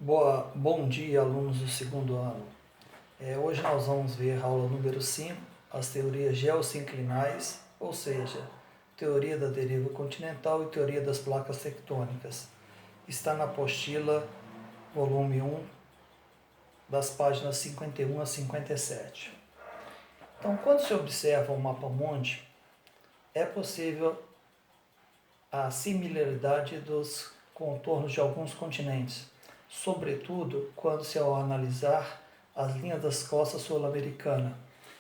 Bom dia, alunos do segundo ano. Hoje nós vamos ver a aula número 5, as teorias geossinclinais, ou seja, teoria da deriva continental e teoria das placas tectônicas. Está na apostila, volume 1, das páginas 51 a 57. Então, quando se observa o mapa mundi, é possível a similaridade dos contornos de alguns continentes, sobretudo quando se ao analisar as linhas das costas sul-americana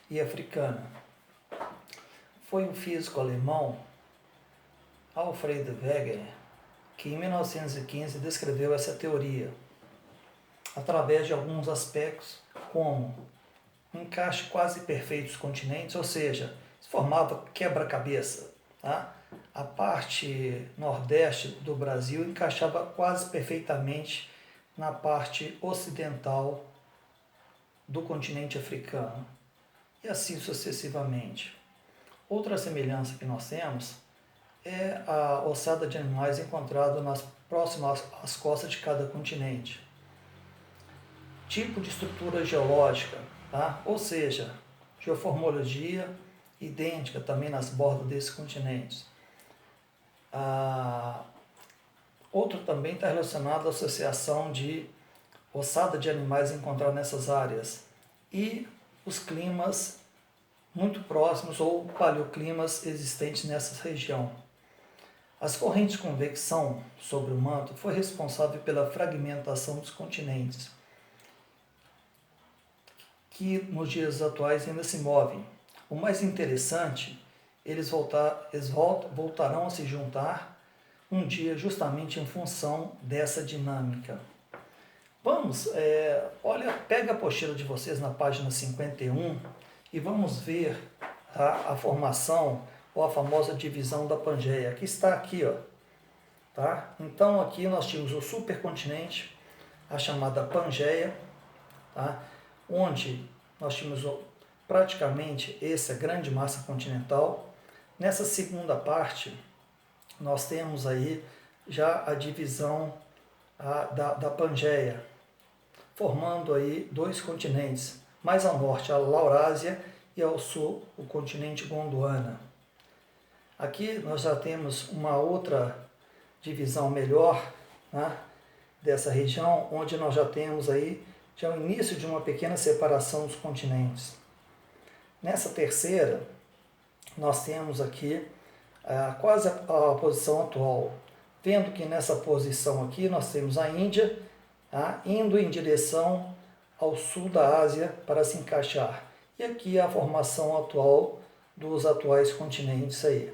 e africana. Foi o físico alemão Alfred Wegener que em 1915 descreveu essa teoria, através de alguns aspectos como um encaixe quase perfeito dos continentes, ou seja, se formava quebra-cabeça. Tá? A parte nordeste do Brasil encaixava quase perfeitamente na parte ocidental do continente africano, e assim sucessivamente. Outra semelhança que nós temos é a ossada de animais encontrada nas próximas às costas de cada continente. Tipo de estrutura geológica, tá? Ou seja, geoformologia idêntica também nas bordas desses continentes. Outro também está relacionado à associação de ossada de animais encontrados nessas áreas e os climas muito próximos ou paleoclimas existentes nessa região. As correntes de convecção sobre o manto foi responsável pela fragmentação dos continentes, que nos dias atuais ainda se movem. O mais interessante, eles voltarão a se juntar um dia justamente em função dessa dinâmica. Vamos, pega a apostila de vocês na página 51 e vamos ver a formação ou a famosa divisão da Pangeia, que está aqui, ó. Tá? Então aqui nós tínhamos o supercontinente, a chamada Pangeia, tá? Onde nós tínhamos praticamente essa grande massa continental. Nessa segunda parte, nós temos aí já a divisão da Pangeia, formando aí dois continentes, mais ao norte a Laurásia e ao sul o continente Gondwana. Aqui nós já temos uma outra divisão melhor, né, dessa região, onde nós já temos aí já o início de uma pequena separação dos continentes. Nessa terceira, nós temos aqui quase a posição atual, vendo que nessa posição aqui nós temos a Índia indo em direção ao sul da Ásia para se encaixar. E aqui a formação atual dos atuais continentes aí.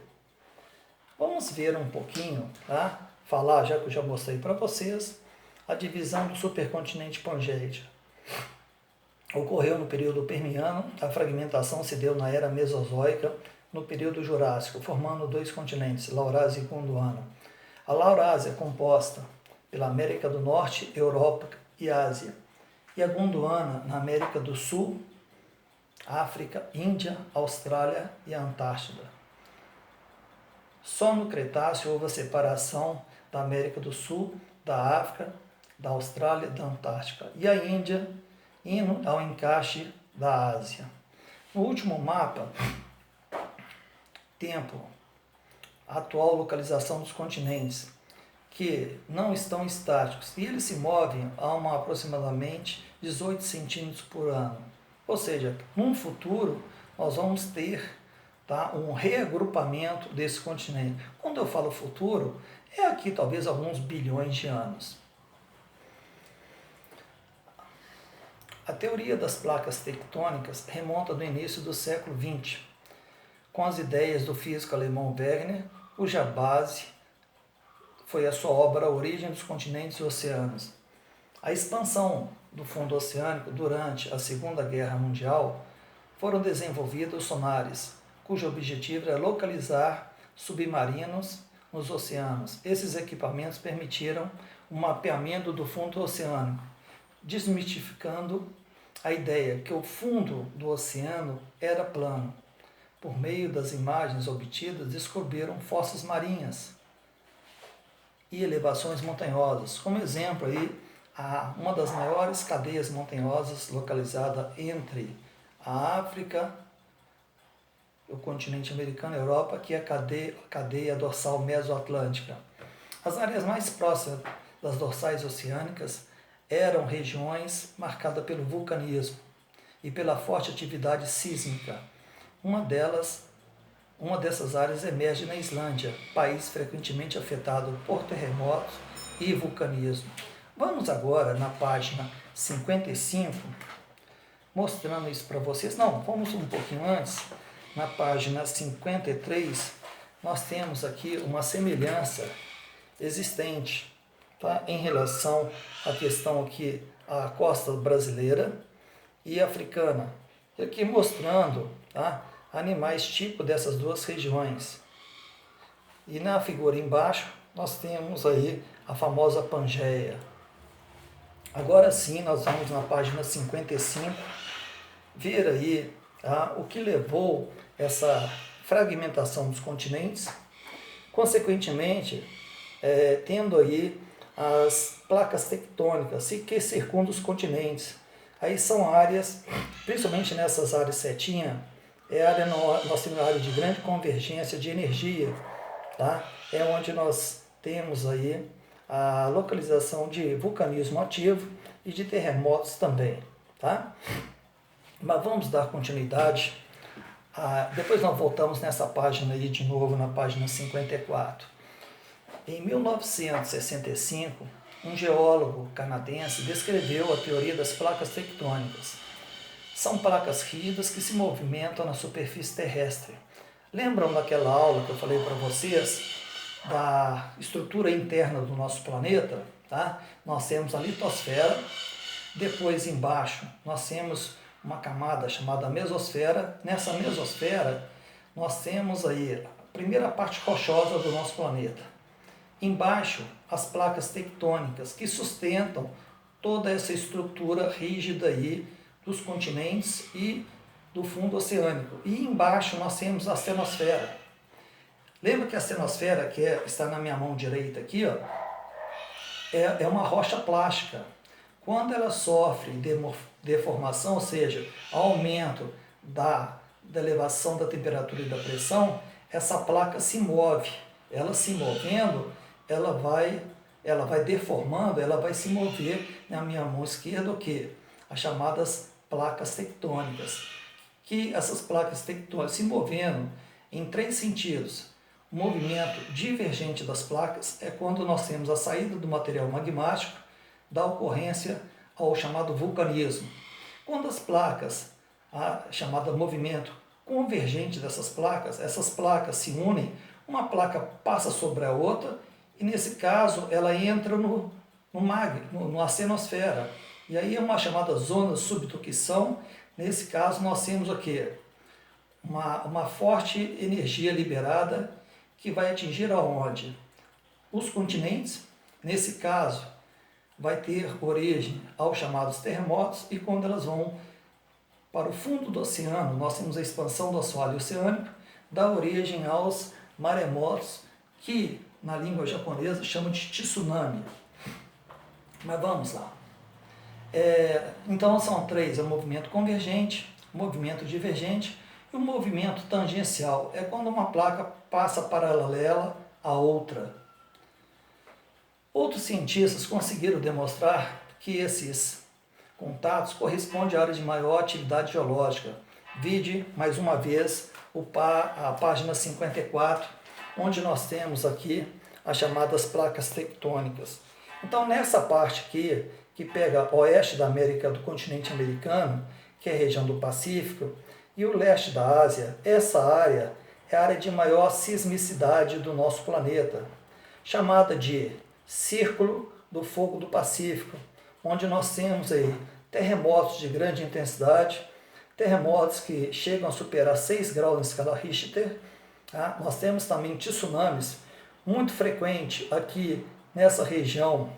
Vamos ver um pouquinho, tá? Falar, já que eu já mostrei para vocês, a divisão do supercontinente Pangeia. Ocorreu no período Permiano, a fragmentação se deu na era Mesozoica, no período Jurássico, formando dois continentes, Laurásia e Gondwana. A Laurásia é composta pela América do Norte, Europa e Ásia, e a Gondwana na América do Sul, África, Índia, Austrália e Antártida. Só no Cretáceo houve a separação da América do Sul, da África, da Austrália e da Antártica, e a Índia indo ao encaixe da Ásia. No último mapa, tempo, atual localização dos continentes, que não estão estáticos, e eles se movem a aproximadamente 18 centímetros por ano. Ou seja, no futuro, nós vamos ter um reagrupamento desse continente. Quando eu falo futuro, é aqui talvez alguns bilhões de anos. A teoria das placas tectônicas remonta do início do século XX, com as ideias do físico alemão Wegener, cuja base foi a sua obra A Origem dos Continentes e Oceanos. A expansão do fundo oceânico durante a Segunda Guerra Mundial foram desenvolvidos sonares, cujo objetivo era localizar submarinos nos oceanos. Esses equipamentos permitiram o mapeamento do fundo oceânico, desmistificando a ideia que o fundo do oceano era plano. Por meio das imagens obtidas, descobriram fossas marinhas e elevações montanhosas. Como exemplo aí, uma das maiores cadeias montanhosas localizada entre a África, o continente americano e a Europa, que é a cadeia dorsal mesoatlântica. As áreas mais próximas das dorsais oceânicas eram regiões marcadas pelo vulcanismo e pela forte atividade sísmica. Uma dessas áreas emerge na Islândia, país frequentemente afetado por terremotos e vulcanismo. Vamos agora na página 55, mostrando isso para vocês. Não, vamos um pouquinho antes. Na página 53, nós temos aqui uma semelhança existente, tá? Em relação à questão aqui, a costa brasileira e africana. Aqui mostrando, tá, animais tipo dessas duas regiões. E na figura embaixo, nós temos aí a famosa Pangeia. Agora sim, nós vamos na página 55, ver aí, tá, o que levou essa fragmentação dos continentes, consequentemente, tendo aí as placas tectônicas que circundam os continentes. Aí são áreas, principalmente nessas áreas setinha, nós temos uma área de grande convergência de energia, tá? É onde nós temos aí a localização de vulcanismo ativo e de terremotos também, tá? Mas vamos dar continuidade. Depois nós voltamos nessa página aí de novo, na página 54. Em 1965, um geólogo canadense descreveu a teoria das placas tectônicas. São placas rígidas que se movimentam na superfície terrestre. Lembram daquela aula que eu falei para vocês da estrutura interna do nosso planeta? Tá? Nós temos a litosfera, depois embaixo nós temos uma camada chamada mesosfera. Nessa mesosfera nós temos aí a primeira parte rochosa do nosso planeta. Embaixo, as placas tectônicas que sustentam toda essa estrutura rígida aí dos continentes e do fundo oceânico. E embaixo nós temos a astenosfera. Lembra que a astenosfera, que está na minha mão direita aqui, ó, é uma rocha plástica. Quando ela sofre deformação, ou seja, aumento da elevação da temperatura e da pressão, essa placa se move. Ela se movendo, ela vai deformando, ela vai se mover na minha mão esquerda, o quê? As chamadas placas tectônicas. Que essas placas tectônicas se movendo em três sentidos. O movimento divergente das placas é quando nós temos a saída do material magmático, da ocorrência ao chamado vulcanismo. Quando as placas, a chamada movimento convergente dessas placas, essas placas se unem, uma placa passa sobre a outra e nesse caso ela entra no magma, na astenosfera. E aí é uma chamada zona de subducção. Nesse caso nós temos o quê? Uma forte energia liberada que vai atingir aonde? Os continentes. Nesse caso vai ter origem aos chamados terremotos, e quando elas vão para o fundo do oceano, nós temos a expansão do assoalho oceânico, dá origem aos maremotos, que na língua japonesa chama de tsunami. Mas vamos lá. Então são três: o movimento convergente, o movimento divergente e o movimento tangencial. É quando uma placa passa paralela à outra. Outros cientistas conseguiram demonstrar que esses contatos correspondem a áreas de maior atividade geológica. Vide, mais uma vez, a página 54, onde nós temos aqui as chamadas placas tectônicas. Então, nessa parte aqui, que pega o oeste da América, do continente americano, que é a região do Pacífico, e o leste da Ásia, essa área é a área de maior sismicidade do nosso planeta, chamada de Círculo do Fogo do Pacífico, onde nós temos aí terremotos de grande intensidade, terremotos que chegam a superar 6 graus na escala Richter. Tá? Nós temos também tsunamis, muito frequente aqui nessa região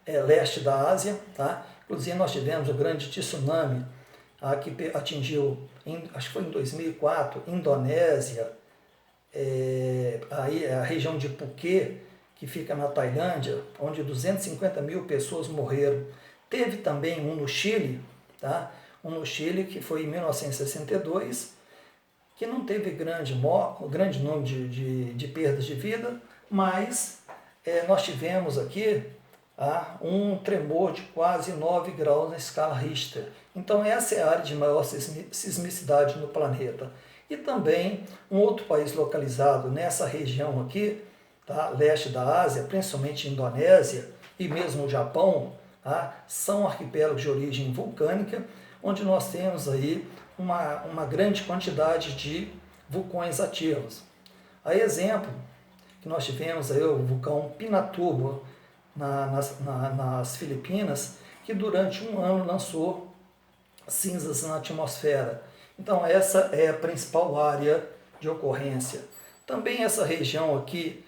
leste da Ásia. Tá? Inclusive nós tivemos o grande tsunami que atingiu, acho que foi em 2004, Indonésia, aí a região de Phuket, que fica na Tailândia, onde 250 mil pessoas morreram. Teve também um no Chile, tá? Um no Chile que foi em 1962, que não teve grande número de perdas de vida, mas nós tivemos aqui um tremor de quase 9 graus na escala Richter. Então essa é a área de maior sismicidade no planeta. E também um outro país localizado nessa região aqui, tá? Leste da Ásia, principalmente Indonésia e mesmo o Japão, tá? São arquipélagos de origem vulcânica, onde nós temos aí uma grande quantidade de vulcões ativos. A exemplo, que nós tivemos aí o vulcão Pinatubo nas Filipinas, que durante um ano lançou cinzas na atmosfera. Então essa é a principal área de ocorrência. Também essa região aqui,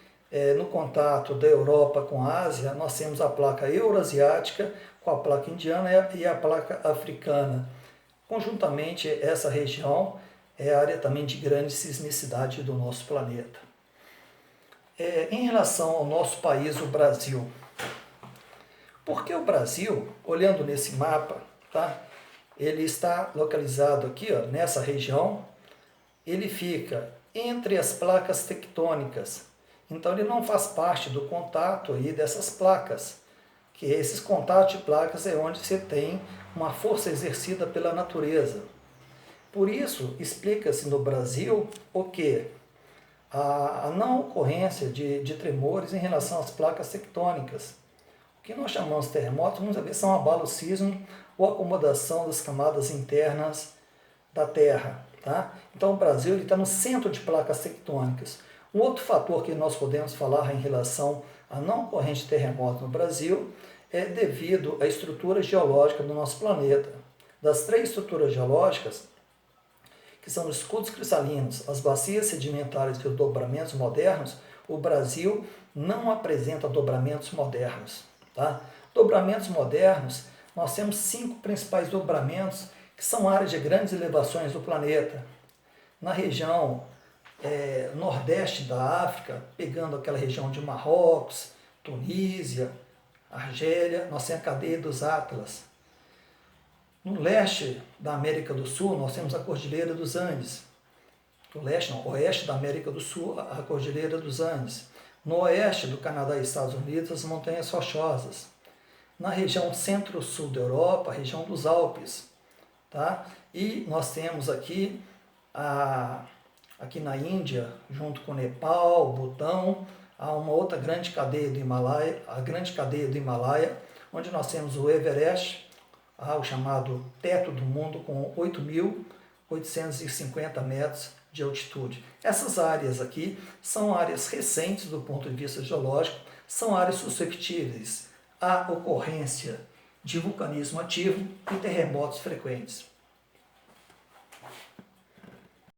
no contato da Europa com a Ásia, nós temos a placa euroasiática com a placa indiana e a placa africana. Conjuntamente, essa região é a área também de grande sismicidade do nosso planeta. Em relação ao nosso país, o Brasil, porque o Brasil, olhando nesse mapa, tá? Ele está localizado aqui, ó, nessa região, ele fica entre as placas tectônicas, então ele não faz parte do contato aí dessas placas, que esses contatos de placas é onde você tem uma força exercida pela natureza. Por isso, explica-se no Brasil o que? A não ocorrência de tremores em relação às placas tectônicas. O que nós chamamos de terremotos, muitas vezes são abalos sísmicos ou acomodação das camadas internas da Terra. Tá? Então o Brasil está no centro de placas tectônicas. Um outro fator que nós podemos falar em relação à não ocorrência de terremotos no Brasil é devido à estrutura geológica do nosso planeta. Das 3 estruturas geológicas, que são os escudos cristalinos, as bacias sedimentares e os dobramentos modernos, o Brasil não apresenta dobramentos modernos. Tá? Dobramentos modernos, nós temos 5 principais dobramentos que são áreas de grandes elevações do planeta. Na região nordeste da África, pegando aquela região de Marrocos, Tunísia, Argélia, nós temos a cadeia dos Atlas. No leste da América do Sul, nós temos a Cordilheira dos Andes. No leste, não, oeste da América do Sul, a Cordilheira dos Andes. No oeste do Canadá e Estados Unidos, as Montanhas Rochosas. Na região centro-sul da Europa, a região dos Alpes. Tá? E nós temos aqui, aqui na Índia, junto com Nepal, Butão, há uma outra grande cadeia do Himalaia, a grande cadeia do Himalaia, onde nós temos o Everest, o chamado teto do mundo, com 8.850 metros de altitude. Essas áreas aqui são áreas recentes do ponto de vista geológico, são áreas susceptíveis à ocorrência de vulcanismo ativo e terremotos frequentes.